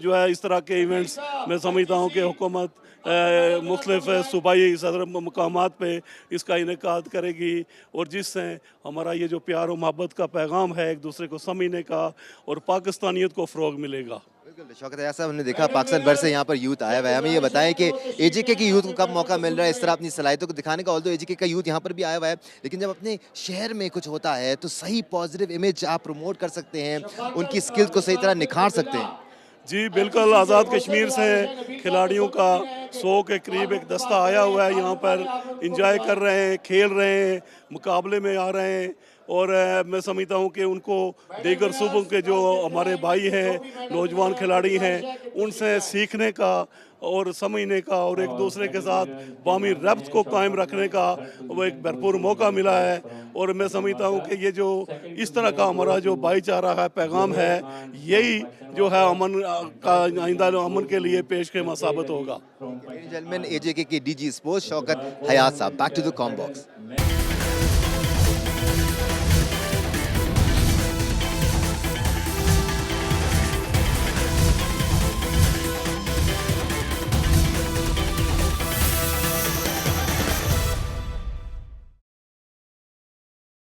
जो है इस तरह के इवेंट्स मैं समझता हूँ कि हुकूमत मुख्तलिफ सूबाई सदर मकामात पे इसका इनेकाद करेगी और जिससे हमारा ये जो प्यार और मोहब्बत का पैगाम है, एक दूसरे को समझने का और पाकिस्तानियत को फ़रोग मिलेगा।
बिल्कुल शौकत यार साहब, हमने देखा पाकिस्तान भर से यहाँ पर यूथ आया हुआ है। हमें ये बताएं कि एजेके की यूथ को कब मौका मिल रहा है इस तरह अपनी सलाहियतों को दिखाने का? ऑल्दो एजेके का यूथ यहाँ पर भी आया हुआ है, लेकिन जब अपने शहर में कुछ होता है तो सही पॉजिटिव इमेज आप प्रमोट कर सकते हैं, उनकी स्किल्स को सही तरह निखार सकते हैं।
जी बिल्कुल, आज़ाद कश्मीर से खिलाड़ियों का 100 के करीब एक दस्ता आया हुआ है, यहाँ पर इंजॉय कर रहे हैं, खेल रहे हैं, मुकाबले में आ रहे हैं। और मैं समझता हूँ कि उनको दीगर सूबों के जो हमारे भाई हैं, नौजवान खिलाड़ी हैं, उनसे सीखने का और समझने का और एक दूसरे के साथ बामी रब्त को कायम रखने का वो एक भरपूर मौका मिला है। और मैं समझता हूँ कि ये जो इस तरह का हमारा जो भाईचारा है, पैगाम है, यही जो है अमन का आइंदा अमन के लिए पेश के साबित होगा।
एजेके की DG sports Shaukat Hayat sahab, back to the comm box.